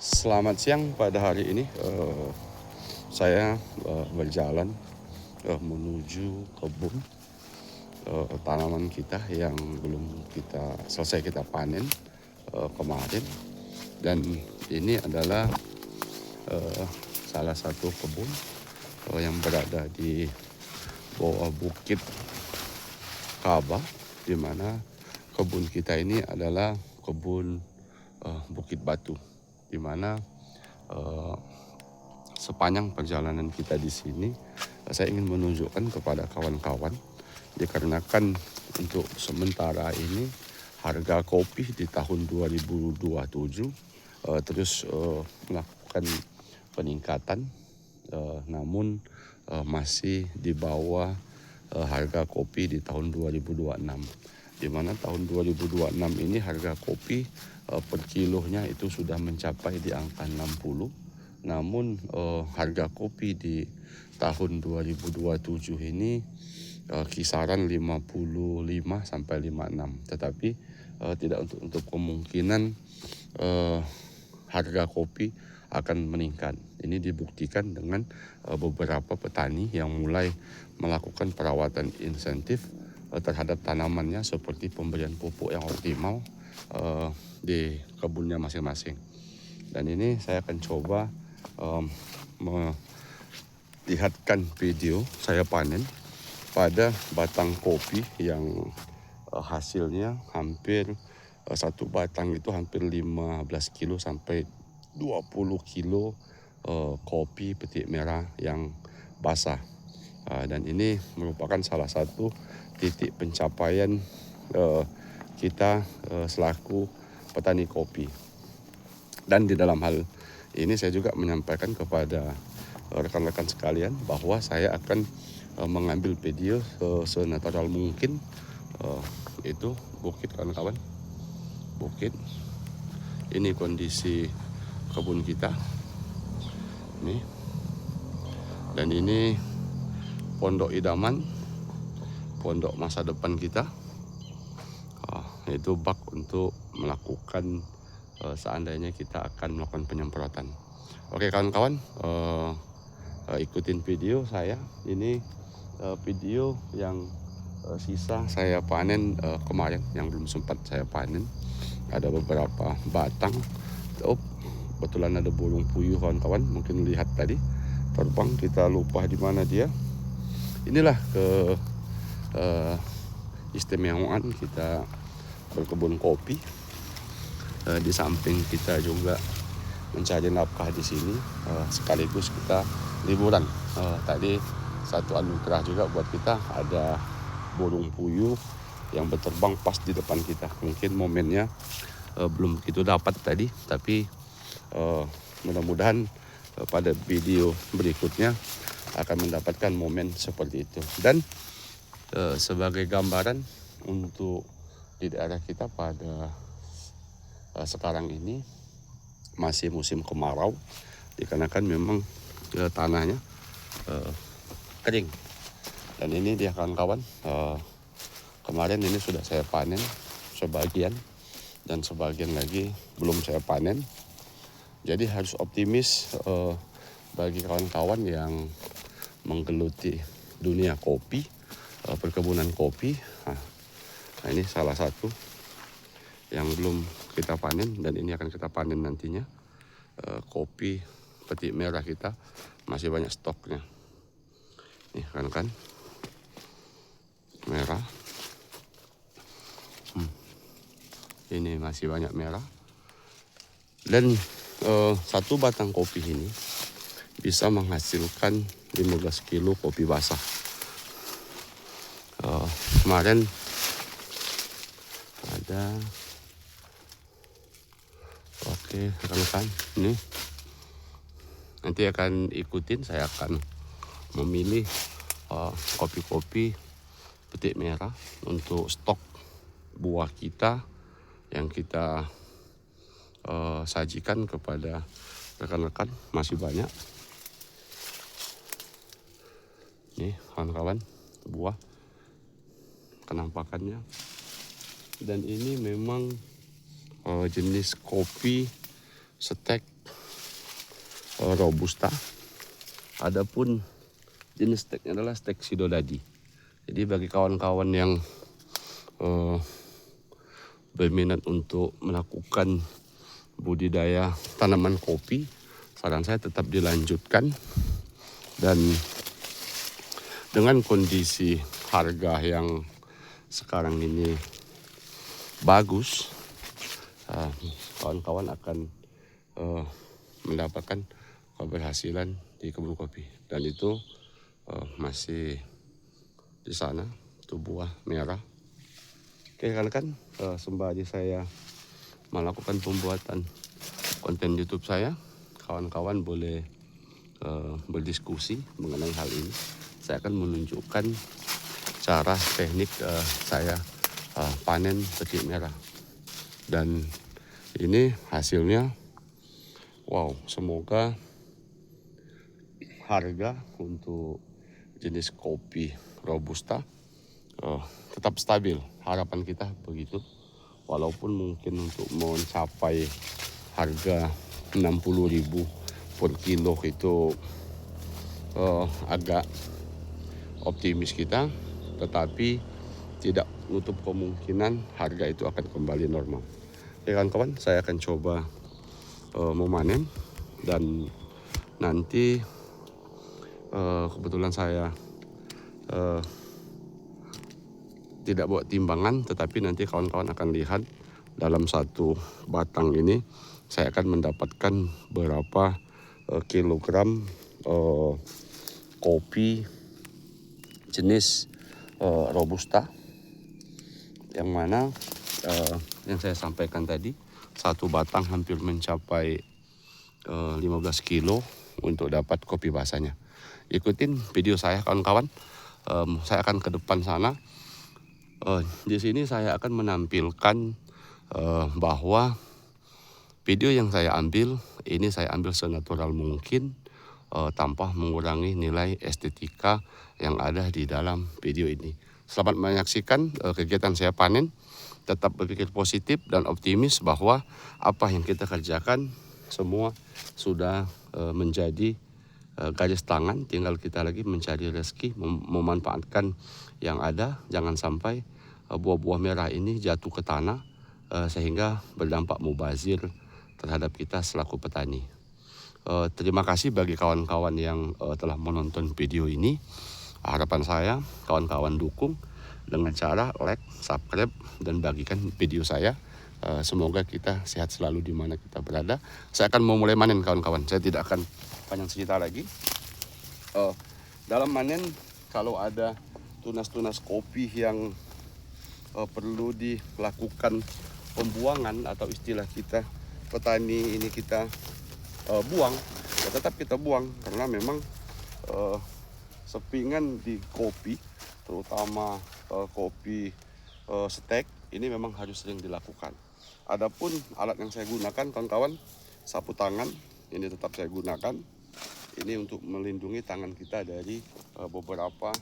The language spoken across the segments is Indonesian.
Selamat siang. Pada hari ini saya berjalan menuju kebun tanaman kita yang belum kita panen kemarin, dan ini adalah salah satu kebun yang berada di bawah Bukit Kaba, di mana kebun kita ini adalah kebun Bukit Batu, di mana sepanjang perjalanan kita di sini saya ingin menunjukkan kepada kawan-kawan, dikarenakan untuk sementara ini harga kopi di tahun 2027 terus melakukan peningkatan, namun masih di bawah harga kopi di tahun 2026, di mana tahun 2026 ini harga kopi per kilonya itu sudah mencapai di angka 60, namun harga kopi di tahun 2027 ini kisaran 55 sampai 56, tetapi tidak untuk kemungkinan harga kopi akan meningkat. Ini dibuktikan dengan beberapa petani yang mulai melakukan perawatan insentif terhadap tanamannya, seperti pemberian pupuk yang optimal di kebunnya masing-masing. Dan ini saya akan coba melihatkan video saya panen pada batang kopi yang hasilnya hampir satu batang itu hampir 15 kilo sampai 20 kilo kopi petik merah yang basah. Dan ini merupakan salah satu titik pencapaian kita selaku petani kopi. Dan di dalam hal ini saya juga menyampaikan kepada rekan-rekan sekalian bahwa saya akan mengambil video senatural mungkin. Itu bukit, kawan-kawan, bukit. Ini kondisi kebun kita nih, dan ini pondok idaman, pondok masa depan kita. Itu bak untuk melakukan seandainya kita akan melakukan penyemprotan. Oke kawan-kawan, ikutin video saya. Ini video yang sisa saya panen kemarin, yang belum sempat saya panen. Ada beberapa batang. Kebetulan ada burung puyuh, kawan-kawan, mungkin lihat tadi terbang, kita lupa di mana dia. Inilah istimewaan kita berkebun kopi. Di samping kita juga mencari nafkah di sini, sekaligus kita liburan. Tadi satu anugerah juga buat kita, ada burung puyuh yang berterbang pas di depan kita. Mungkin momennya belum begitu dapat tadi, tapi mudah-mudahan pada video berikutnya akan mendapatkan momen seperti itu. Dan sebagai gambaran untuk di daerah kita pada sekarang ini masih musim kemarau, dikarenakan memang tanahnya kering. Dan ini dia, kawan-kawan, kemarin ini sudah saya panen sebagian, dan sebagian lagi belum saya panen. Jadi harus optimis bagi kawan-kawan yang menggeluti dunia kopi, perkebunan kopi. Nah, ini salah satu yang belum kita panen, dan ini akan kita panen nantinya. Kopi petik merah kita masih banyak stoknya. Nih kan merah. Ini masih banyak merah. Dan satu batang kopi ini bisa menghasilkan 15 kilo kopi basah. Kemarin ada, oke rekan-rekan, ini nanti akan ikutin, saya akan memilih kopi-kopi petik merah untuk stok buah kita yang kita sajikan kepada rekan-rekan. Masih banyak nih, kawan-kawan, buah penampakannya. Dan ini memang jenis kopi stek Robusta. Adapun jenis steknya adalah stek Sidodadi. Jadi bagi kawan-kawan yang berminat untuk melakukan budidaya tanaman kopi, saran saya tetap dilanjutkan. Dan dengan kondisi harga yang sekarang ini bagus, kawan-kawan akan mendapatkan keberhasilan di kebun kopi. Dan itu masih di sana, itu buah merah. Oke rekan-rekan, sembari saya melakukan pembuatan konten YouTube saya, kawan-kawan boleh berdiskusi mengenai hal ini. Saya akan menunjukkan cara teknik saya panen petik merah. Dan ini hasilnya, wow, semoga harga untuk jenis kopi Robusta tetap stabil. Harapan kita begitu. Walaupun mungkin untuk mencapai harga 60.000 per kilo itu agak optimis kita, tetapi tidak menutup kemungkinan harga itu akan kembali normal. Ya kawan-kawan, saya akan coba memanen, dan nanti kebetulan saya tidak bawa timbangan, tetapi nanti kawan-kawan akan lihat dalam satu batang ini saya akan mendapatkan berapa kilogram kopi jenis Robusta, yang mana yang saya sampaikan tadi, satu batang hampir mencapai 15 kilo untuk dapat kopi basahnya. Ikutin video saya kawan-kawan. Saya akan ke depan sana. Di sini saya akan menampilkan bahwa video yang saya ambil ini saya ambil senatural mungkin, tanpa mengurangi nilai estetika yang ada di dalam video ini. Selamat menyaksikan kegiatan saya panen. Tetap berpikir positif dan optimis bahwa apa yang kita kerjakan semua sudah menjadi garis tangan. Tinggal kita lagi mencari rezeki, memanfaatkan yang ada. Jangan sampai buah-buah merah ini jatuh ke tanah sehingga berdampak mubazir terhadap kita selaku petani. Terima kasih bagi kawan-kawan yang telah menonton video ini. Harapan saya kawan-kawan dukung dengan cara like, subscribe, dan bagikan video saya. Semoga kita sehat selalu di mana kita berada. Saya akan memulai manen kawan-kawan. Saya tidak akan panjang cerita lagi. Dalam manen, kalau ada tunas-tunas kopi yang perlu dilakukan pembuangan, atau istilah kita petani ini kita buang, ya tetap kita buang, karena memang sepingan di kopi, terutama kopi stek ini memang harus sering dilakukan. Adapun alat yang saya gunakan kawan-kawan, sapu tangan ini tetap saya gunakan. Ini untuk melindungi tangan kita dari beberapa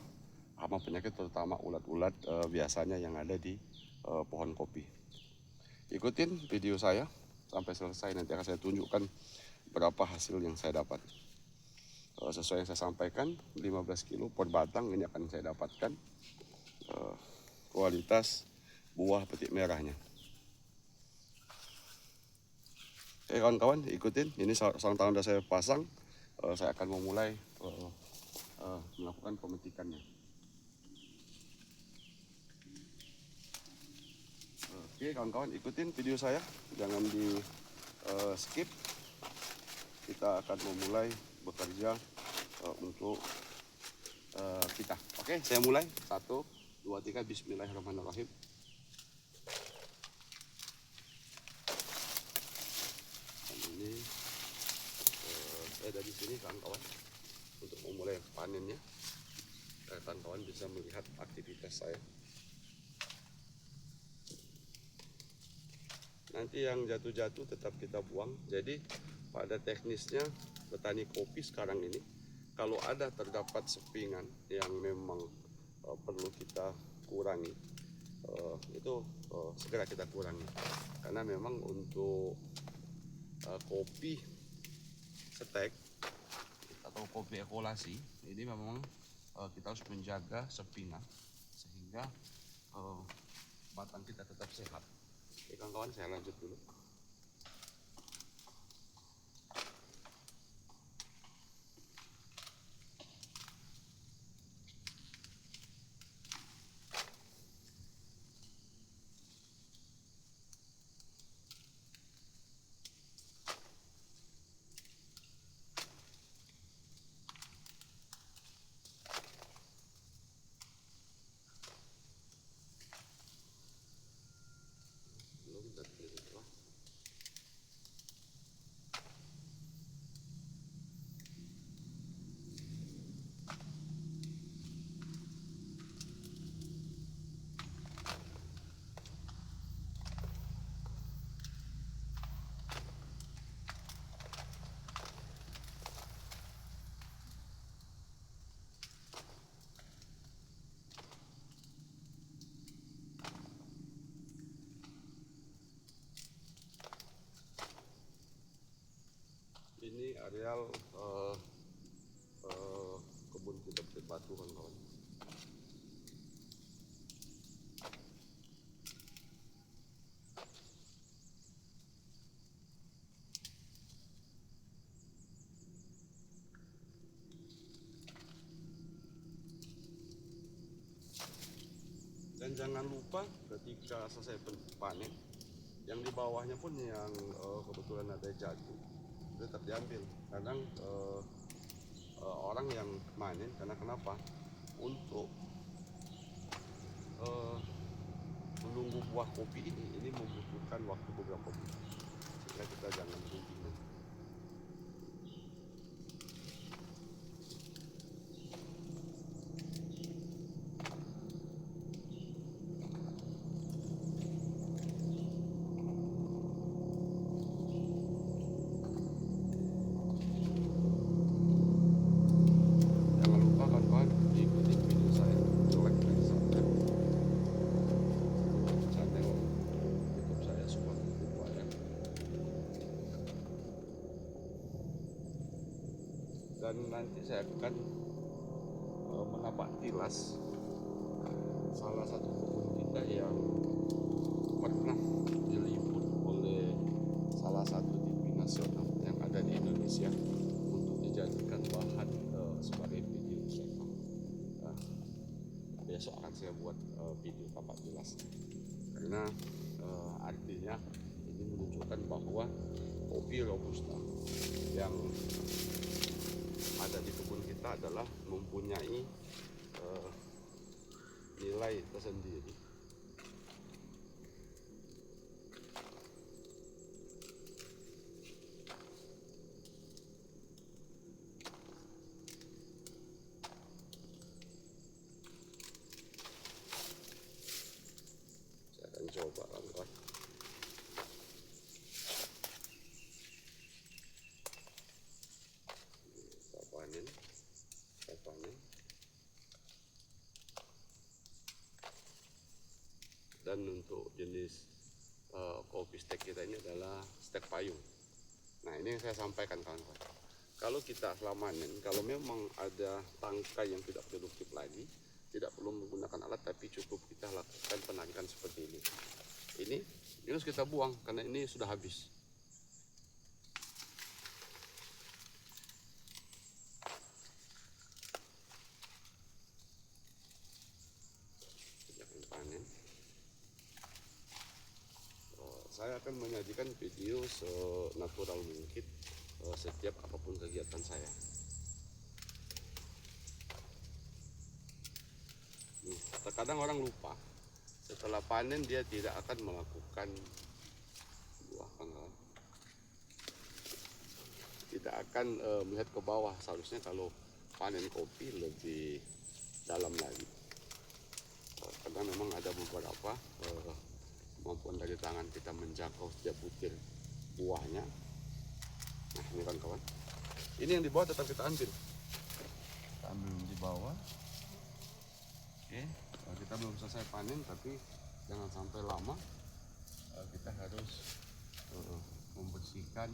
hama penyakit, terutama ulat-ulat biasanya yang ada di pohon kopi. Ikutin video saya sampai selesai, nanti akan saya tunjukkan berapa hasil yang saya dapat. Sesuai yang saya sampaikan, 15 kilo per batang ini akan saya dapatkan kualitas buah petik merahnya. Oke kawan-kawan, ikutin. Ini sarung tangan sudah saya pasang. Saya akan memulai melakukan pemetikannya. Oke kawan-kawan, ikutin video saya, jangan di skip. Kita akan memulai bekerja untuk kita. Oke, saya mulai. 1, 2, 3, bismillahirrahmanirrahim. Dan ini saya ada di sini kawan-kawan untuk memulai panennya. Kawan-kawan bisa melihat aktivitas saya. Nanti yang jatuh-jatuh tetap kita buang. Jadi pada teknisnya petani kopi sekarang ini, kalau ada terdapat sepingan yang memang perlu kita kurangi, itu segera kita kurangi. Karena memang untuk kopi ketek atau kopi ekolasi ini memang kita harus menjaga sepina sehingga batang kita tetap sehat. Oke kawan-kawan, saya lanjut dulu. Belum tadi itu. Ini areal kebun kita batu kawan-kawan. Dan jangan lupa ketika selesai panen, yang di bawahnya pun yang kebetulan ada jatuh tetap diambil. Kadang orang yang manen karena kenapa? Untuk menunggu buah kopi ini membutuhkan waktu beberapa bulan, sehingga kita jangan gunting. Jangan lupa kawan-kawan ikuti video saya, like dan subscribe channel YouTube saya Subang Upaya. Dan nanti saya akan menapak tilas salah satu kebun kita yang pernah diliput oleh salah satu TV nasional yang ada di Indonesia untuk dijadikan bahan sebagai video channel. Besok akan saya buat video tapak tilas karena artinya ini menunjukkan bahwa kopi robusta yang ada di kebun kita adalah mempunyai nilai tersendiri. Saya akan coba kawan-kawan. Saya panen. Dan untuk jenis kopi stek kita ini adalah stek payung. Nah ini yang saya sampaikan kawan-kawan. Kalau kita selama panen, kalau memang ada tangkai yang tidak produktif lagi, tidak perlu menggunakan alat, tapi cukup kita lakukan penarikan seperti ini. Ini harus kita buang karena ini sudah habis. Kita akan panen. Saya akan menyajikan video senatural mungkin setiap apapun kegiatan saya. Terkadang orang lupa setelah panen dia tidak akan melakukan buah pangkalan, tidak akan melihat ke bawah. Seharusnya kalau panen kopi lebih dalam lagi, karena memang ada beberapa kemampuan dari tangan kita menjangkau setiap butir buahnya. Nah ini kawan-kawan, ini yang di bawah tetap kita ambil. Kita ambil di bawah. Oke, kita belum selesai panen, tapi jangan sampai lama. Kita harus membersihkan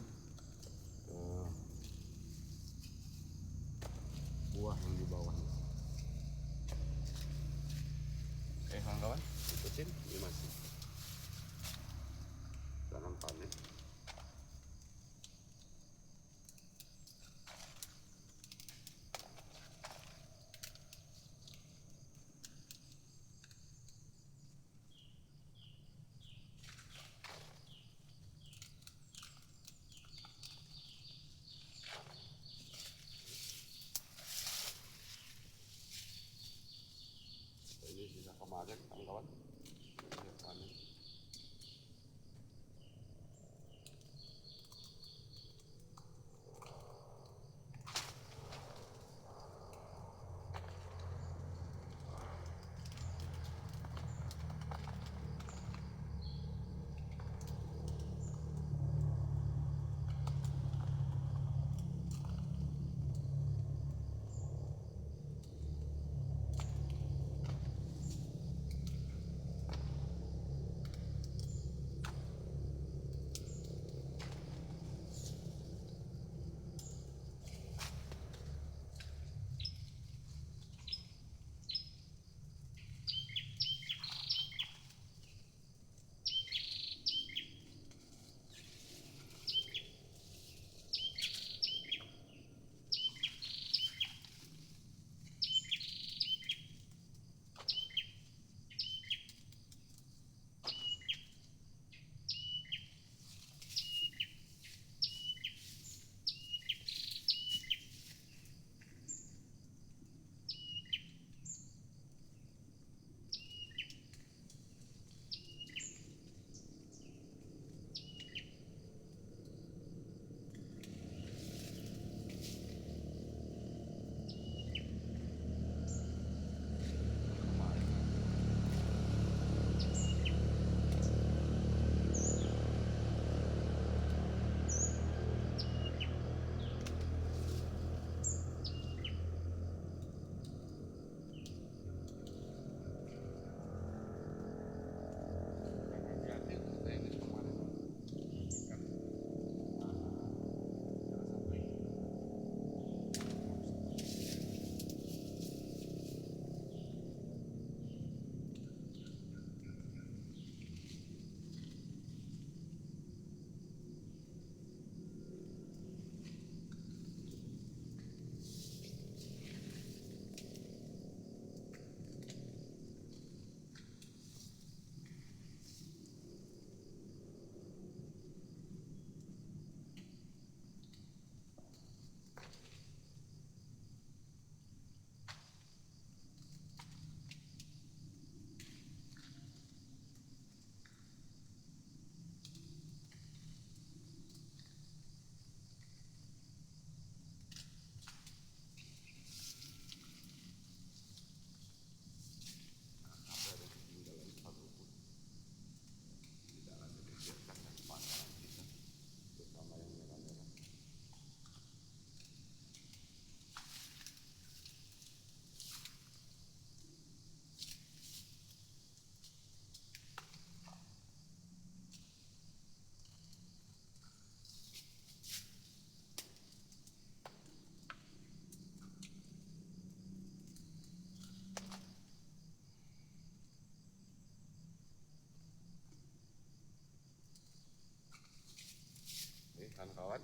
kawan-kawan,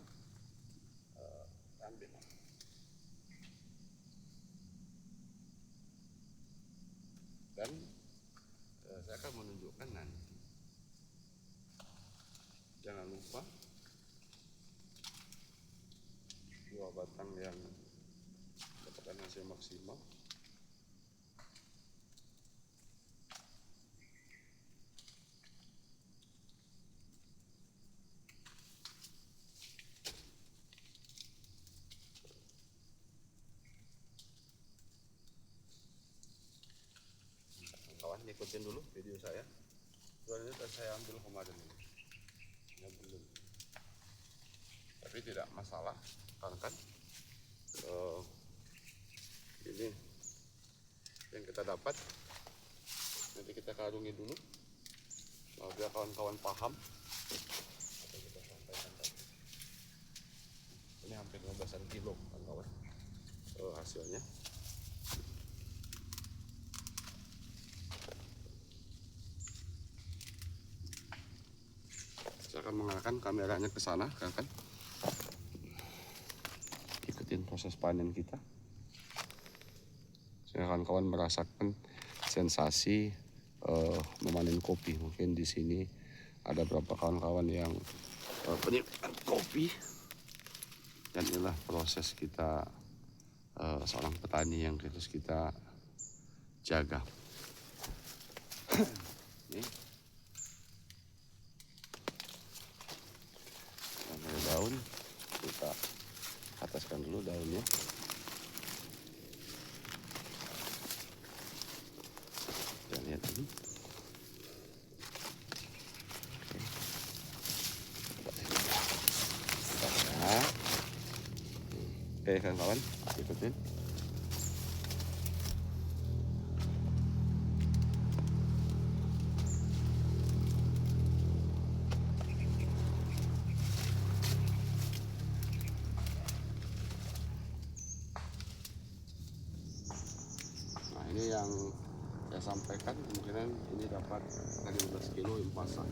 ambil. Dan saya akan menunjukkan nanti. Jangan lupa 2 batang yang dapatkan hasil maksimal. Kawan, ikutin dulu video saya. Ini saya ambil kemarin ini. Ya, belum. Tapi tidak masalah, kan? Ini yang kita dapat. Nanti kita karungi dulu, biar kawan-kawan paham apa kita sampaikan tadi. Ini hampir 15 kilo, kawan-kawan, hasilnya. Saya akan mengarahkan kameranya ke sana, kan? Ikutin proses panen kita. Saya kawan-kawan merasakan sensasi memanen kopi. Mungkin di sini ada beberapa kawan-kawan yang penikmat kopi. Dan inilah proses kita seorang petani yang harus kita jaga. Nih. Ada daun, kita ataskan dulu daunnya. Kita lihat ini. Oke kawan-kawan, ikutin. Nah, ini yang saya sampaikan, kemungkinan ini dapat 15 kilo impasan.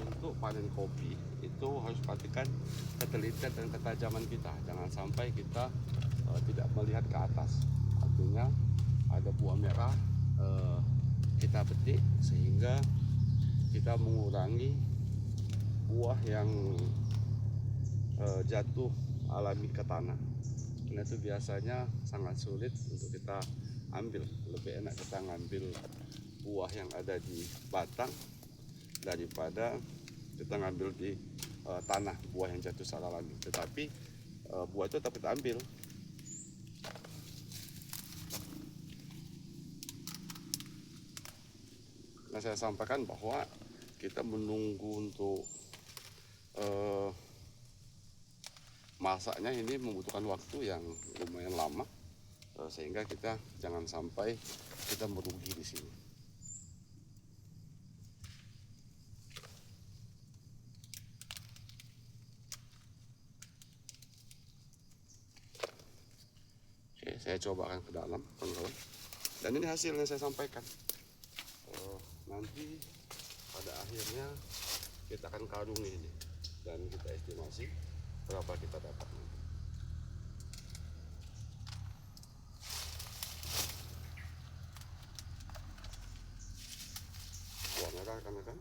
Untuk panen kopi itu harus perhatikan ketelitian dan ketajaman kita. Jangan sampai kita tidak melihat ke atas. Artinya ada buah merah kita petik sehingga kita mengurangi buah yang jatuh alami ke tanah. Karena itu biasanya sangat sulit untuk kita ambil. Lebih enak kita ngambil buah yang ada di batang daripada kita ngambil di tanah buah yang jatuh secara alami. Tetapi buah itu tetap kita ambil. Nah, saya sampaikan bahwa kita menunggu untuk masaknya ini membutuhkan waktu yang lumayan lama, sehingga kita jangan sampai kita merugi di sini. saya cobakan ke dalam, kawan-kawan. Dan ini hasilnya saya sampaikan. Nanti pada akhirnya kita akan karungi ini dan kita estimasi berapa kita dapat nanti. Wah, merah kan?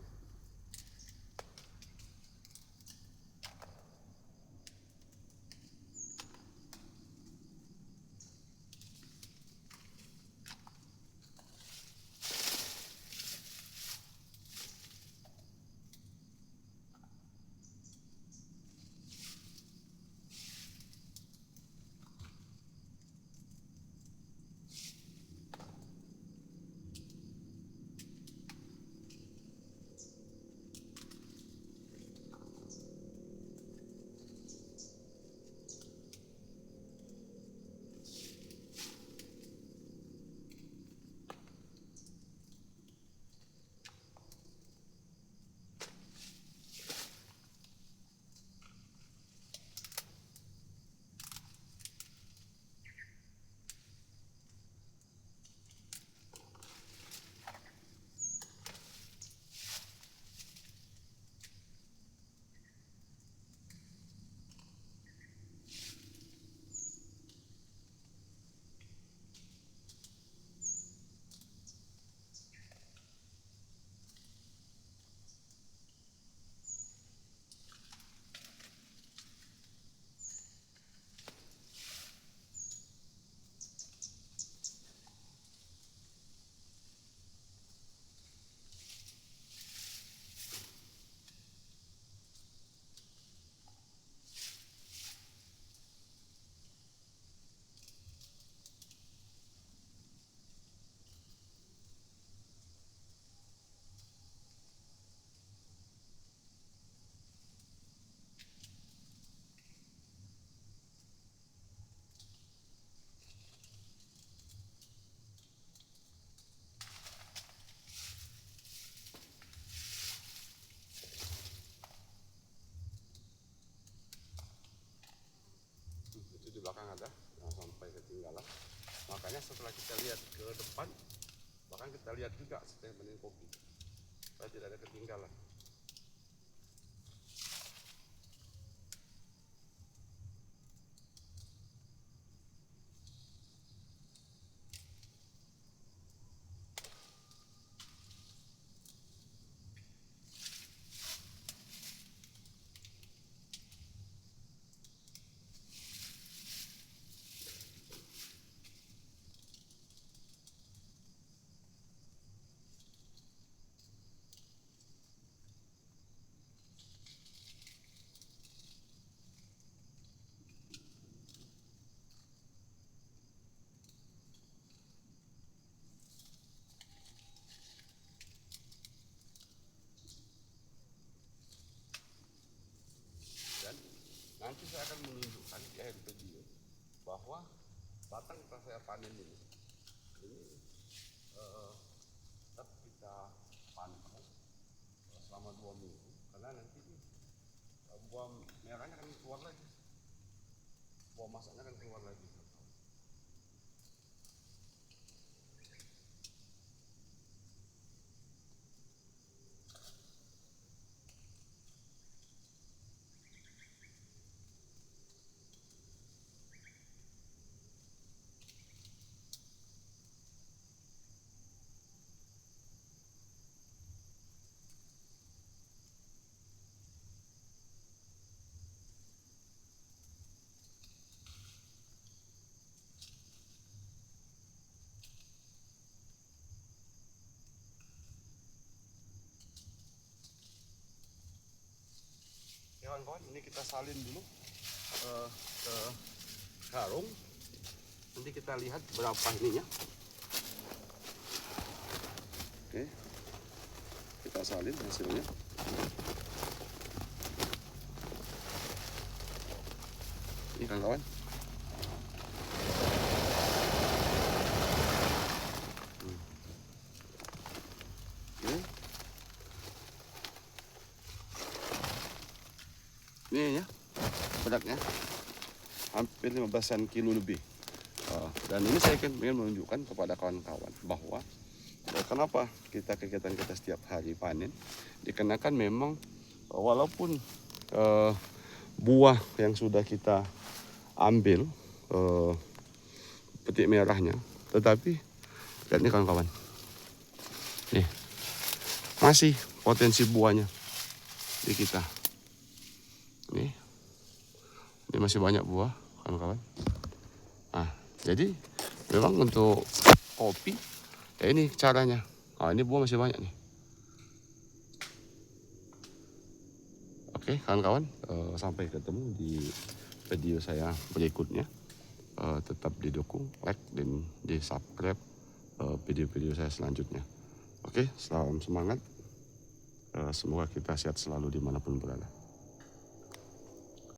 Itu di belakang ada yang sampai ketinggalan. Makanya setelah kita lihat ke depan, bahkan kita lihat juga setelah menin kopi supaya tidak ada ketinggalan. Dan nanti saya akan menunjukkan di akhir video bahwa batang telah saya panen ini tetap kita panen selama 2 minggu, karena nanti buah merahnya akan keluar lagi, buah masaknya akan keluar lagi. Kawan-kawan, ini kita salin dulu ke karung. Nanti kita lihat berapa ininya. Oke, kita salin hasilnya. Ini kawan-kawan. Ini ya, bedaknya hampir 15 kilo lebih. Dan ini saya ingin menunjukkan kepada kawan-kawan bahwa kenapa kegiatan kita setiap hari panen, dikarenakan memang walaupun buah yang sudah kita ambil petik merahnya, tetapi lihat nih kawan-kawan, nih masih potensi buahnya di kita. Nih, ini masih banyak buah kawan-kawan. Nah, jadi memang untuk kopi ya ini caranya. Ini buah masih banyak nih. Oke kawan-kawan, sampai ketemu di video saya berikutnya. Tetap didukung, like dan di subscribe video-video saya selanjutnya. Oke, salam semangat. Semoga kita sehat selalu dimanapun berada.